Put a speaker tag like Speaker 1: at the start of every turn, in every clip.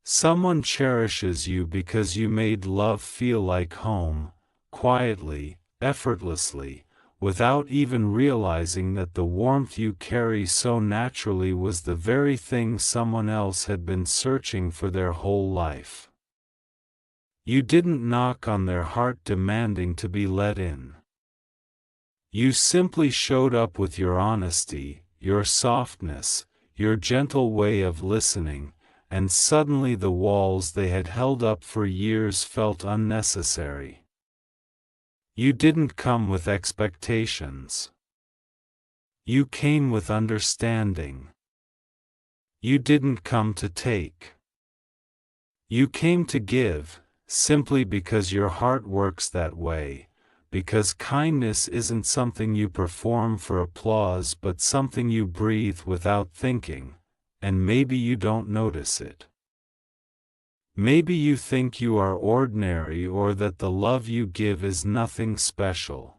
Speaker 1: Someone cherishes you because you made love feel like home, quietly, effortlessly, without even realizing that the warmth you carry so naturally was the very thing someone else had been searching for their whole life. You didn't knock on their heart demanding to be let in. You simply showed up with your honesty, your softness, your gentle way of listening, and suddenly the walls they had held up for years felt unnecessary. You didn't come with expectations. You came with understanding. You didn't come to take. You came to give, simply because your heart works that way, because kindness isn't something you perform for applause but something you breathe without thinking. And maybe you don't notice it. Maybe you think you are ordinary or that the love you give is nothing special.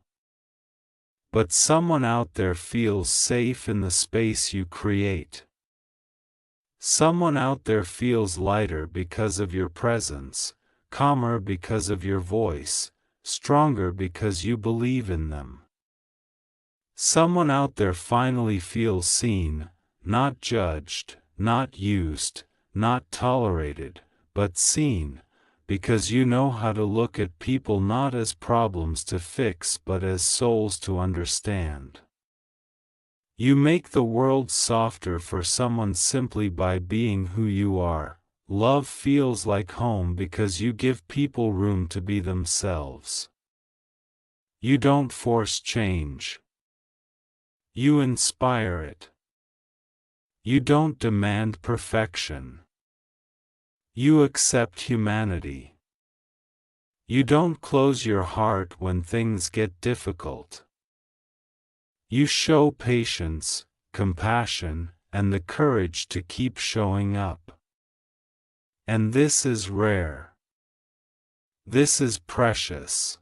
Speaker 1: But someone out there feels safe in the space you create. Someone out there feels lighter because of your presence, calmer because of your voice, stronger because you believe in them. Someone out there finally feels seen, not judged, not used, not tolerated, but seen, because you know how to look at people not as problems to fix but as souls to understand. You make the world softer for someone simply by being who you are. Love feels like home because you give people room to be themselves. You don't force change. You inspire it. You don't demand perfection. You accept humanity. You don't close your heart when things get difficult. You show patience, compassion, and the courage to keep showing up. And this is rare. This is precious.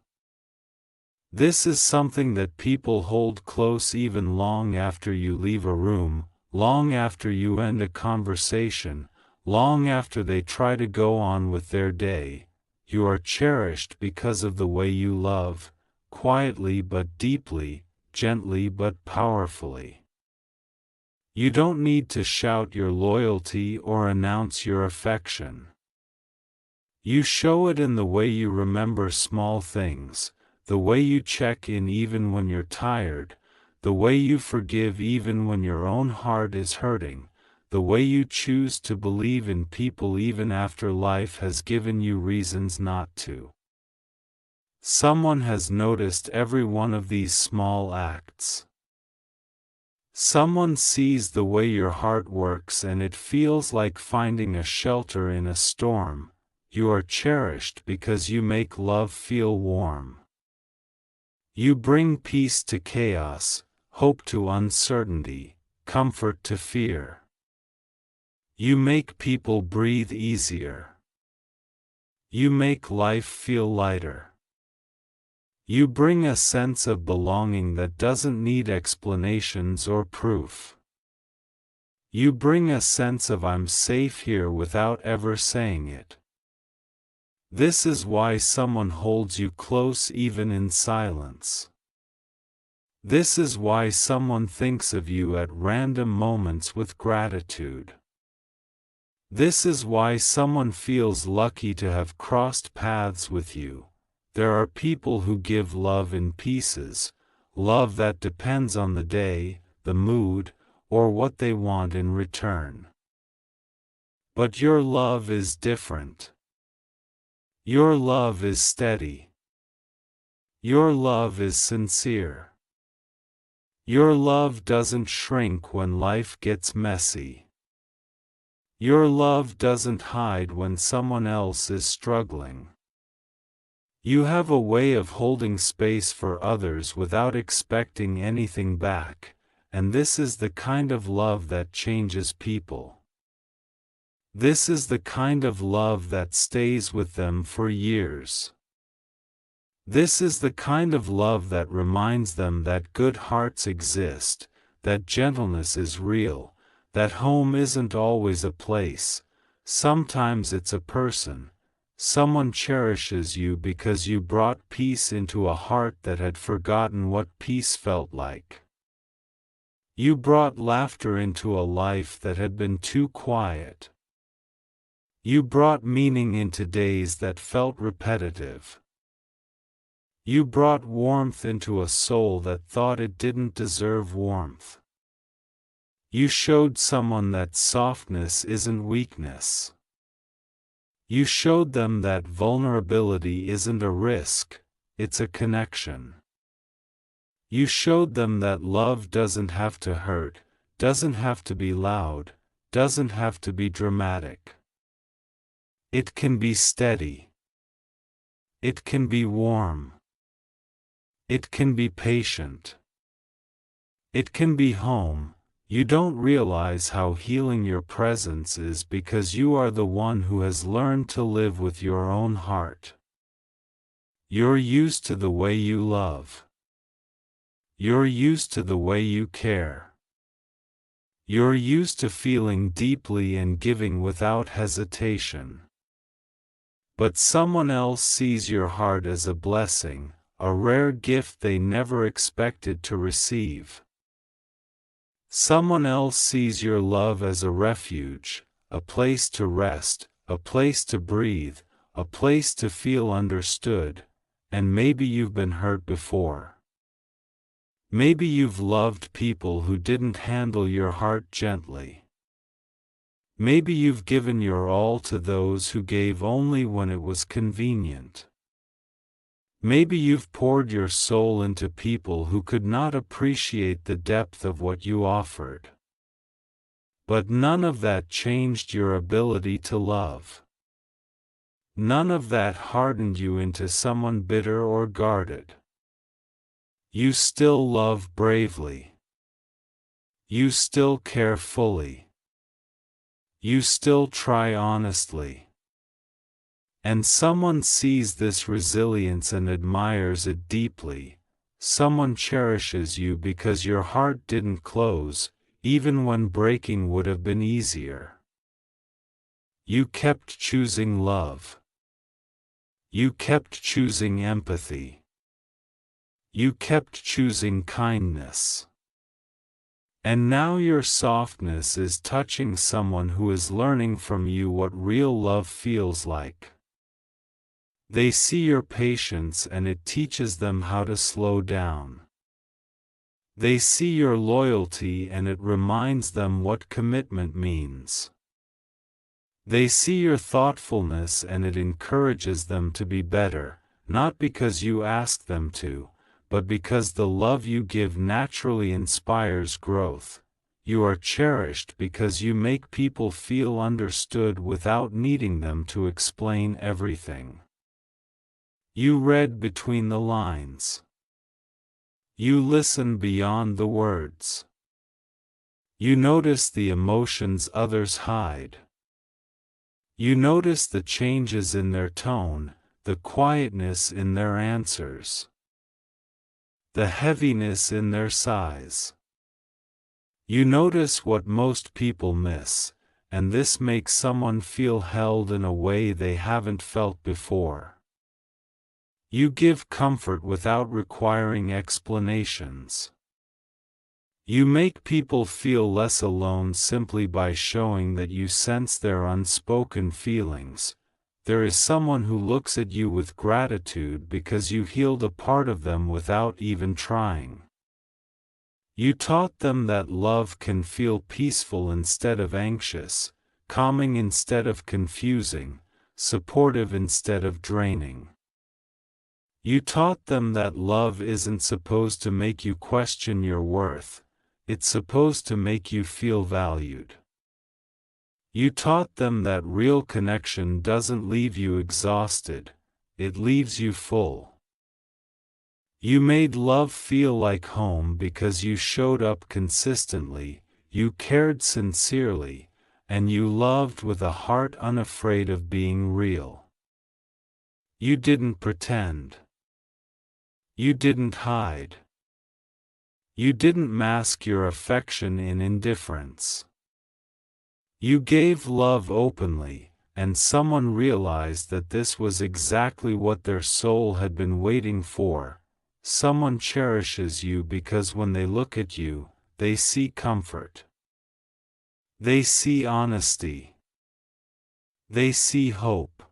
Speaker 1: This is something that people hold close even long after you leave a room, long after you end a conversation, long after they try to go on with their day. You are cherished because of the way you love, quietly but deeply, gently but powerfully. You don't need to shout your loyalty or announce your affection. You show it in the way you remember small things, the way you check in even when you're tired, the way you forgive even when your own heart is hurting, the way you choose to believe in people even after life has given you reasons not to. Someone has noticed every one of these small acts. Someone sees the way your heart works and it feels like finding a shelter in a storm. You are cherished because you make love feel warm. You bring peace to chaos, hope to uncertainty, comfort to fear. You make people breathe easier. You make life feel lighter. You bring a sense of belonging that doesn't need explanations or proof. You bring a sense of I'm safe here without ever saying it. This is why someone holds you close even in silence. This is why someone thinks of you at random moments with gratitude. This is why someone feels lucky to have crossed paths with you. There are people who give love in pieces, love that depends on the day, the mood, or what they want in return. But your love is different. Your love is steady. Your love is sincere. Your love doesn't shrink when life gets messy. Your love doesn't hide when someone else is struggling. You have a way of holding space for others without expecting anything back, and this is the kind of love that changes people. This is the kind of love that stays with them for years. This is the kind of love that reminds them that good hearts exist, that gentleness is real, that home isn't always a place, Sometimes it's a person. Someone cherishes you because you brought peace into a heart that had forgotten what peace felt like. You brought laughter into a life that had been too quiet. You brought meaning into days that felt repetitive. You brought warmth into a soul that thought it didn't deserve warmth. You showed someone that softness isn't weakness. You showed them that vulnerability isn't a risk, it's a connection. You showed them that love doesn't have to hurt, doesn't have to be loud, doesn't have to be dramatic. It can be steady. It can be warm. It can be patient. It can be home. You don't realize how healing your presence is because you are the one who has learned to live with your own heart. You're used to the way you love. You're used to the way you care. You're used to feeling deeply and giving without hesitation. But someone else sees your heart as a blessing, a rare gift they never expected to receive. Someone else sees your love as a refuge, a place to rest, a place to breathe, a place to feel understood, and maybe you've been hurt before. Maybe you've loved people who didn't handle your heart gently. Maybe you've given your all to those who gave only when it was convenient. Maybe you've poured your soul into people who could not appreciate the depth of what you offered. But none of that changed your ability to love. None of that hardened you into someone bitter or guarded. You still love bravely. You still care fully. You still try honestly. And someone sees this resilience and admires it deeply. Someone cherishes you because your heart didn't close, even when breaking would have been easier. You kept choosing love. You kept choosing empathy. You kept choosing kindness. And now your softness is touching someone who is learning from you what real love feels like. They see your patience and it teaches them how to slow down. They see your loyalty and it reminds them what commitment means. They see your thoughtfulness and it encourages them to be better, not because you ask them to, but because the love you give naturally inspires growth. You are cherished because you make people feel understood without needing them to explain everything. You read between the lines. You listen beyond the words. You notice the emotions others hide. You notice the changes in their tone, the quietness in their answers, the heaviness in their sighs. You notice what most people miss, and this makes someone feel held in a way they haven't felt before. You give comfort without requiring explanations. You make people feel less alone simply by showing that you sense their unspoken feelings. There is someone who looks at you with gratitude because you healed a part of them without even trying. You taught them that love can feel peaceful instead of anxious, calming instead of confusing, supportive instead of draining. You taught them that love isn't supposed to make you question your worth, it's supposed to make you feel valued. You taught them that real connection doesn't leave you exhausted, it leaves you full. You made love feel like home because you showed up consistently, you cared sincerely, and you loved with a heart unafraid of being real. You didn't pretend. You didn't hide. You didn't mask your affection in indifference. You gave love openly, and someone realized that this was exactly what their soul had been waiting for. Someone cherishes you because when they look at you, they see comfort. They see honesty. They see hope.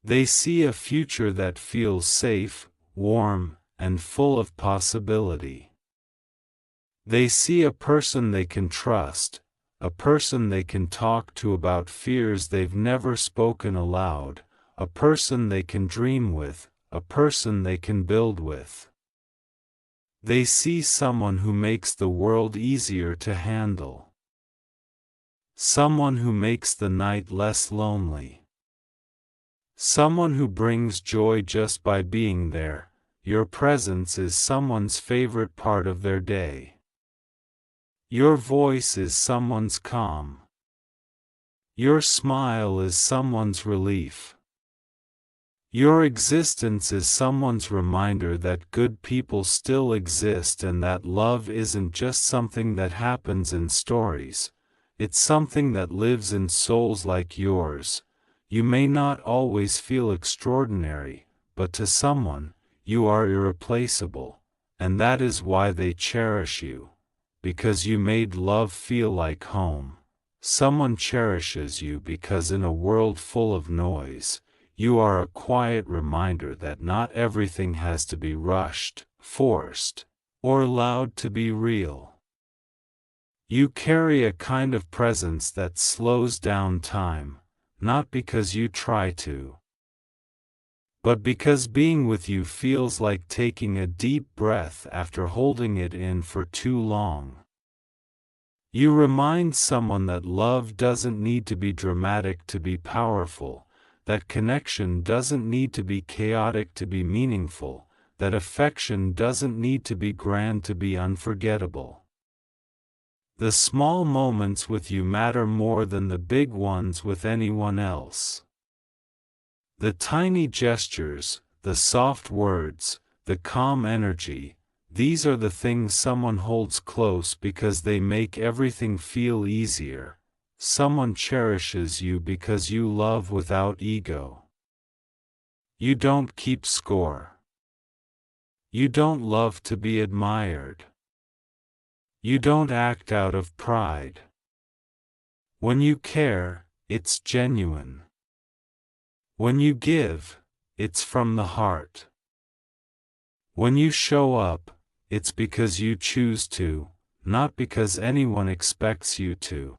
Speaker 1: They see a future that feels safe, warm, and full of possibility. They see a person they can trust, a person they can talk to about fears they've never spoken aloud, a person they can dream with, a person they can build with. They see someone who makes the world easier to handle. Someone who makes the night less lonely. Someone who brings joy just by being there. Your presence is someone's favorite part of their day. Your voice is someone's calm. Your smile is someone's relief. Your existence is someone's reminder that good people still exist and that love isn't just something that happens in stories, it's something that lives in souls like yours. You may not always feel extraordinary, but to someone, you are irreplaceable, and that is why they cherish you. Because you made love feel like home. Someone cherishes you because in a world full of noise, you are a quiet reminder that not everything has to be rushed, forced, or allowed to be real. You carry a kind of presence that slows down time, not because you try to, but because being with you feels like taking a deep breath after holding it in for too long. You remind someone that love doesn't need to be dramatic to be powerful, that connection doesn't need to be chaotic to be meaningful, that affection doesn't need to be grand to be unforgettable. The small moments with you matter more than the big ones with anyone else. The tiny gestures, the soft words, the calm energy, these are the things someone holds close because they make everything feel easier. Someone cherishes you because you love without ego. You don't keep score. You don't love to be admired. You don't act out of pride. When you care, it's genuine. When you give, it's from the heart. When you show up, it's because you choose to, not because anyone expects you to.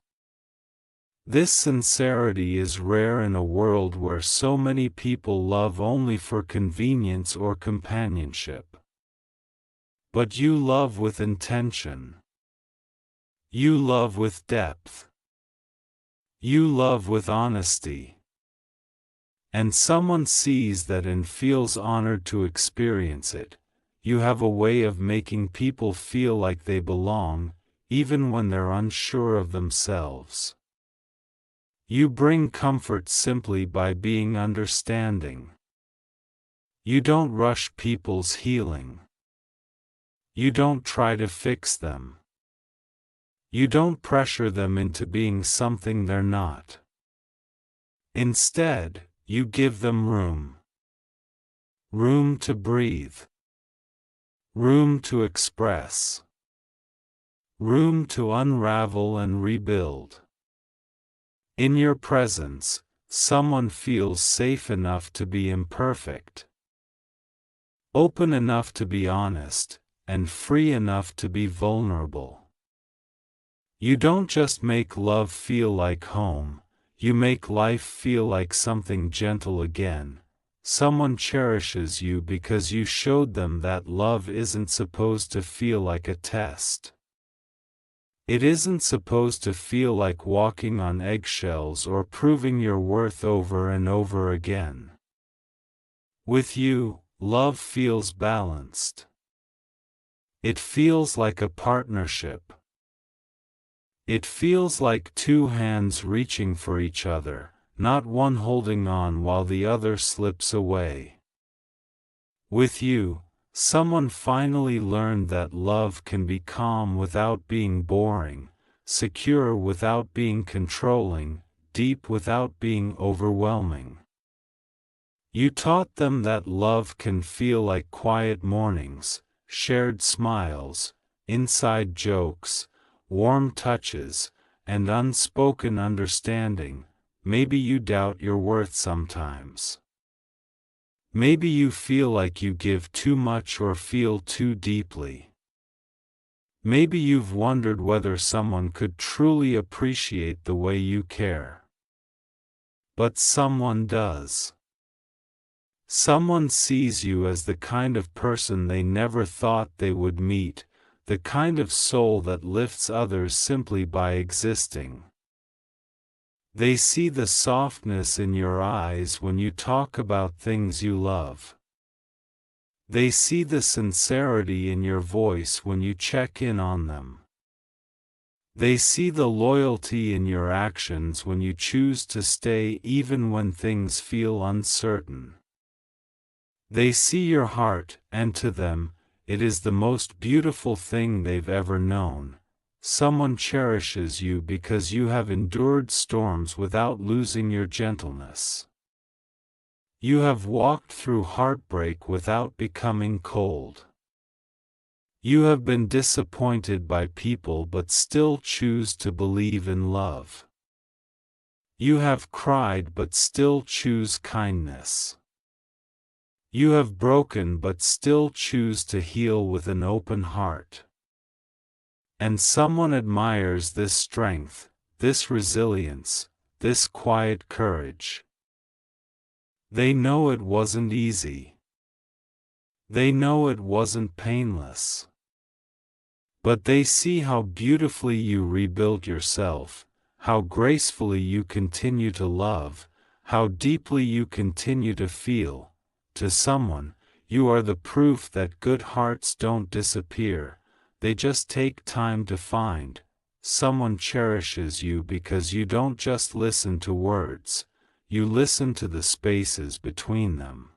Speaker 1: This sincerity is rare in a world where so many people love only for convenience or companionship. But you love with intention. You love with depth. You love with honesty. And someone sees that and feels honored to experience it. You have a way of making people feel like they belong, even when they're unsure of themselves. You bring comfort simply by being understanding. You don't rush people's healing. You don't try to fix them. You don't pressure them into being something they're not. Instead, you give them room. Room to breathe. Room to express. Room to unravel and rebuild. In your presence, someone feels safe enough to be imperfect, open enough to be honest, and free enough to be vulnerable. You don't just make love feel like home, you make life feel like something gentle again. Someone cherishes you because you showed them that love isn't supposed to feel like a test. It isn't supposed to feel like walking on eggshells or proving your worth over and over again. With you, love feels balanced. It feels like a partnership. It feels like two hands reaching for each other, not one holding on while the other slips away. With you, someone finally learned that love can be calm without being boring. secure without being controlling, deep without being overwhelming. You taught them that love can feel like quiet mornings, shared smiles, inside jokes, warm touches, and unspoken understanding. Maybe you doubt your worth sometimes. Maybe you feel like you give too much or feel too deeply. Maybe you've wondered whether someone could truly appreciate the way you care. But someone does. Someone sees you as the kind of person they never thought they would meet, the kind of soul that lifts others simply by existing. They see the softness in your eyes when you talk about things you love. They see the sincerity in your voice when you check in on them. They see the loyalty in your actions when you choose to stay even when things feel uncertain. They see your heart, and to them, it is the most beautiful thing they've ever known. Someone cherishes you because you have endured storms without losing your gentleness. You have walked through heartbreak without becoming cold. You have been disappointed by people but still choose to believe in love. You have cried but still choose kindness. You have broken but still choose to heal with an open heart. And someone admires this strength, this resilience, this quiet courage. They know it wasn't easy. They know it wasn't painless. But they see how beautifully you rebuilt yourself, how gracefully you continue to love, how deeply you continue to feel. To someone, you are the proof that good hearts don't disappear, they just take time to find. Someone cherishes you because you don't just listen to words, you listen to the spaces between them.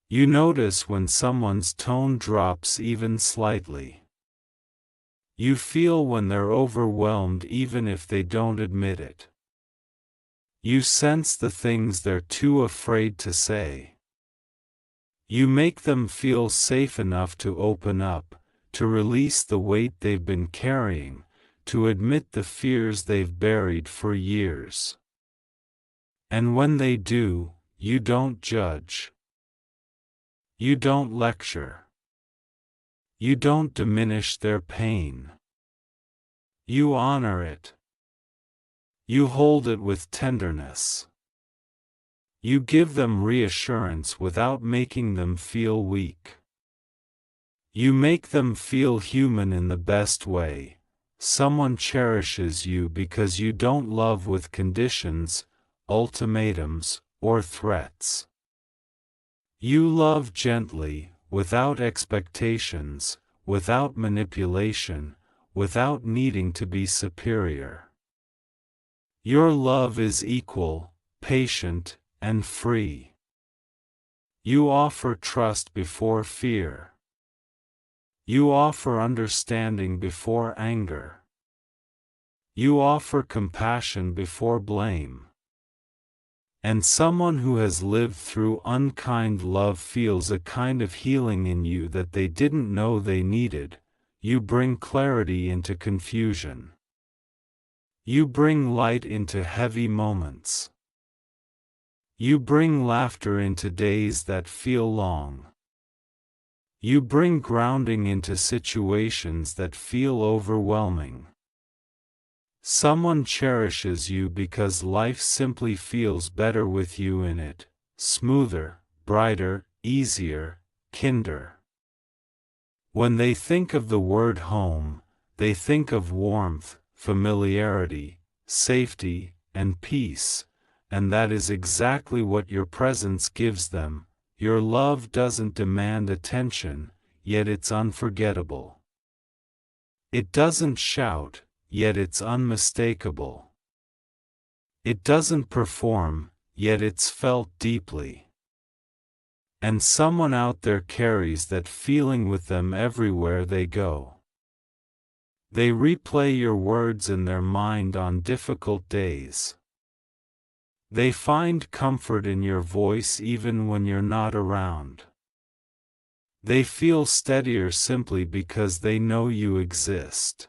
Speaker 1: You notice when someone's tone drops even slightly. You feel when they're overwhelmed even if they don't admit it. You sense the things they're too afraid to say. You make them feel safe enough to open up, to release the weight they've been carrying, to admit the fears they've buried for years. And when they do, you don't judge. You don't lecture. You don't diminish their pain. You honor it. You hold it with tenderness. You give them reassurance without making them feel weak. You make them feel human in the best way. Someone cherishes you because you don't love with conditions, ultimatums, or threats. You love gently, without expectations, without manipulation, without needing to be superior. Your love is equal, patient, and free. You offer trust before fear. You offer understanding before anger. You offer compassion before blame. And someone who has lived through unkind love feels a kind of healing in you that they didn't know they needed. You bring clarity into confusion. You bring light into heavy moments. You bring laughter into days that feel long. You bring grounding into situations that feel overwhelming. Someone cherishes you because life simply feels better with you in it, smoother, brighter, easier, kinder. When they think of the word home, they think of warmth, familiarity, safety, and peace. And that is exactly what your presence gives them. Your love doesn't demand attention, yet it's unforgettable. It doesn't shout, yet it's unmistakable. It doesn't perform, yet it's felt deeply. And someone out there carries that feeling with them everywhere they go. They replay your words in their mind on difficult days. They find comfort in your voice even when you're not around. They feel steadier simply because they know you exist.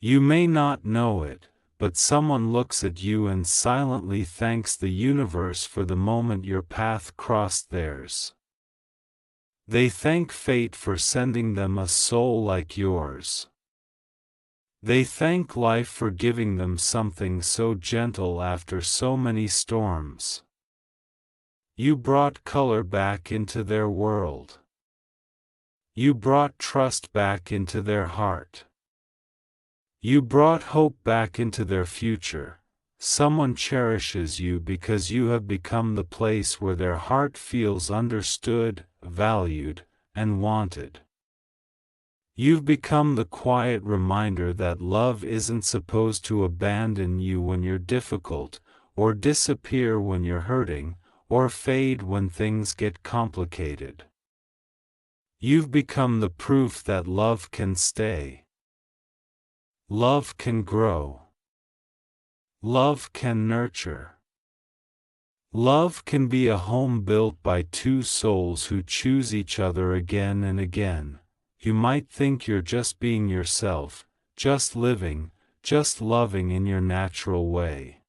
Speaker 1: You may not know it, but someone looks at you and silently thanks the universe for the moment your path crossed theirs. They thank fate for sending them a soul like yours. They thank life for giving them something so gentle after so many storms. You brought color back into their world. You brought trust back into their heart. You brought hope back into their future. Someone cherishes you because you have become the place where their heart feels understood, valued, and wanted. You've become the quiet reminder that love isn't supposed to abandon you when you're difficult, or disappear when you're hurting, or fade when things get complicated. You've become the proof that love can stay. Love can grow. Love can nurture. Love can be a home built by two souls who choose each other again and again. You might think you're just being yourself, just living, just loving in your natural way.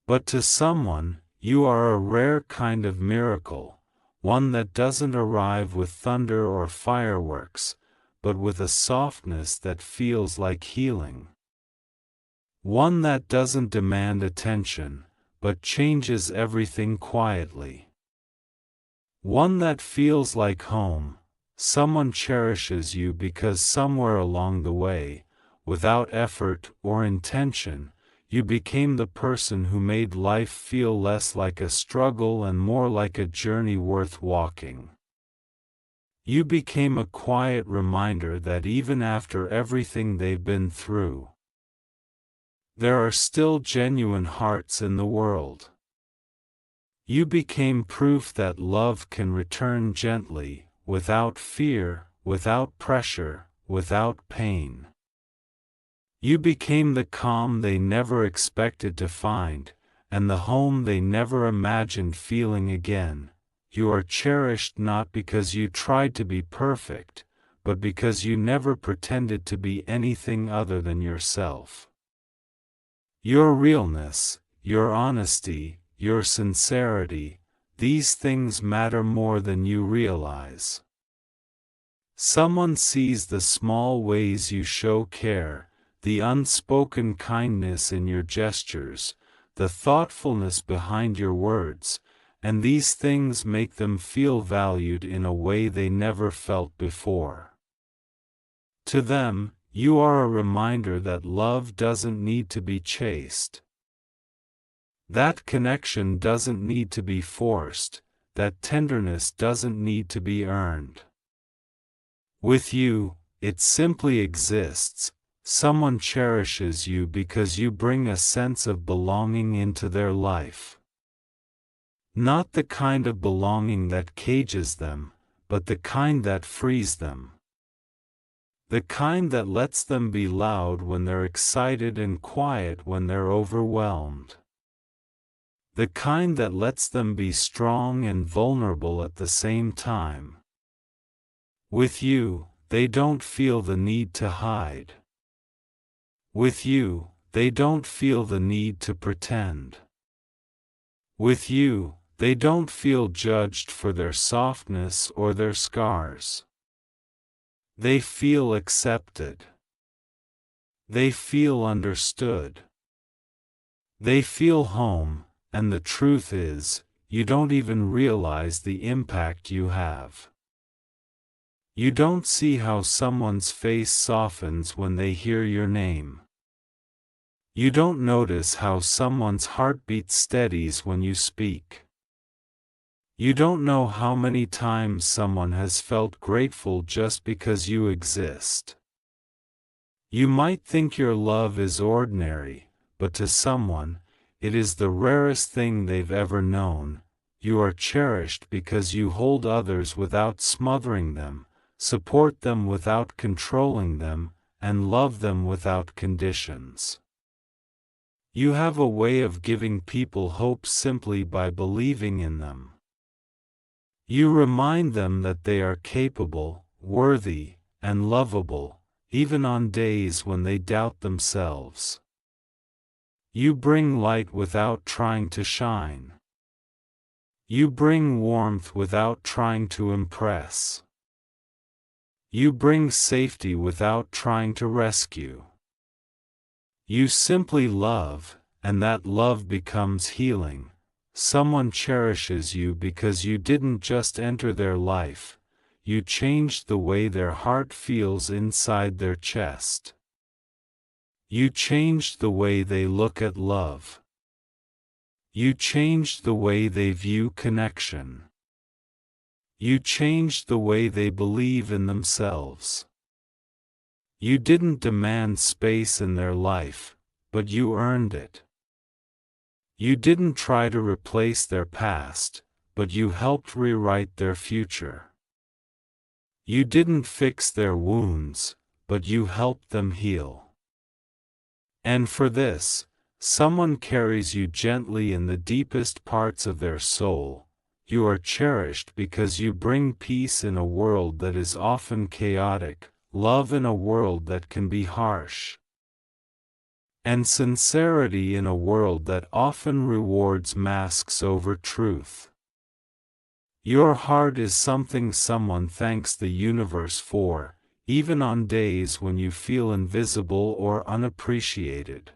Speaker 1: But to someone, you are a rare kind of miracle, one that doesn't arrive with thunder or fireworks, but with a softness that feels like healing. One that doesn't demand attention, but changes everything quietly. One that feels like home. Someone cherishes you because somewhere along the way, without effort or intention, you became the person who made life feel less like a struggle and more like a journey worth walking. You became a quiet reminder that even after everything they've been through, there are still genuine hearts in the world. You became proof that love can return gently, without fear, without pressure, without pain. You became the calm they never expected to find, and the home they never imagined feeling again. You are cherished not because you tried to be perfect, but because you never pretended to be anything other than yourself. Your realness, your honesty, your sincerity, these things matter more than you realize. Someone sees the small ways you show care, the unspoken kindness in your gestures, the thoughtfulness behind your words, and these things make them feel valued in a way they never felt before. To them, you are a reminder that love doesn't need to be chased. That connection doesn't need to be forced, that tenderness doesn't need to be earned. With you, it simply exists. Someone cherishes you because you bring a sense of belonging into their life. Not the kind of belonging that cages them, but the kind that frees them. The kind that lets them be loud when they're excited and quiet when they're overwhelmed. The kind that lets them be strong and vulnerable at the same time. With you, they don't feel the need to hide. With you, they don't feel the need to pretend. With you, they don't feel judged for their softness or their scars. They feel accepted. They feel understood. They feel home. And the truth is, you don't even realize the impact you have. You don't see how someone's face softens when they hear your name. You don't notice how someone's heartbeat steadies when you speak. You don't know how many times someone has felt grateful just because you exist. You might think your love is ordinary, but to someone, it is the rarest thing they've ever known. You are cherished because you hold others without smothering them, support them without controlling them, and love them without conditions. You have a way of giving people hope simply by believing in them. You remind them that they are capable, worthy, and lovable, even on days when they doubt themselves. You bring light without trying to shine. You bring warmth without trying to impress. You bring safety without trying to rescue. You simply love, and that love becomes healing. Someone cherishes you because you didn't just enter their life, you changed the way their heart feels inside their chest. You changed the way they look at love. You changed the way they view connection. You changed the way they believe in themselves. You didn't demand space in their life, but you earned it. You didn't try to replace their past, but you helped rewrite their future. You didn't fix their wounds, but you helped them heal. And for this, someone carries you gently in the deepest parts of their soul. You are cherished because you bring peace in a world that is often chaotic, love in a world that can be harsh, and sincerity in a world that often rewards masks over truth. Your heart is something someone thanks the universe for, even on days when you feel invisible or unappreciated.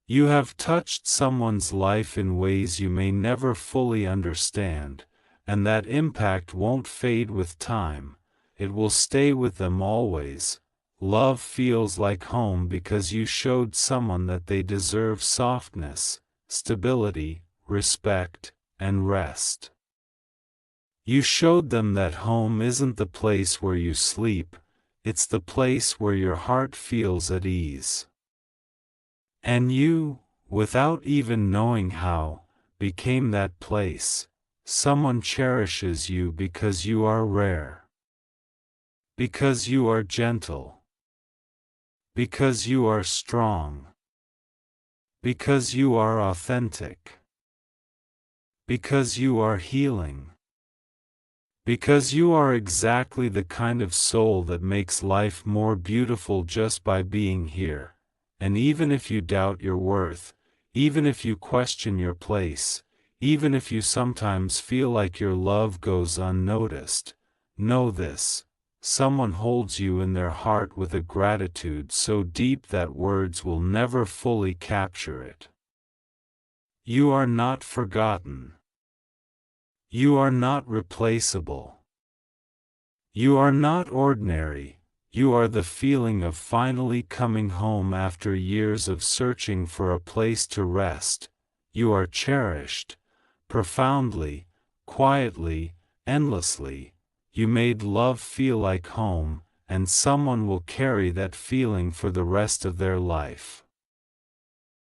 Speaker 1: You have touched someone's life in ways you may never fully understand, and that impact won't fade with time. It will stay with them always. Love feels like home because you showed someone that they deserve softness, stability, respect, and rest. You showed them that home isn't the place where you sleep, it's the place where your heart feels at ease. And you, without even knowing how, became that place. Someone cherishes you because you are rare. Because you are gentle. Because you are strong. Because you are authentic. Because you are healing. Because you are exactly the kind of soul that makes life more beautiful just by being here. And even if you doubt your worth, even if you question your place, even if you sometimes feel like your love goes unnoticed, know this: someone holds you in their heart with a gratitude so deep that words will never fully capture it. You are not forgotten. You are not replaceable. You are not ordinary. You are the feeling of finally coming home after years of searching for a place to rest. You are cherished, profoundly, quietly, endlessly. You made love feel like home, and someone will carry that feeling for the rest of their life.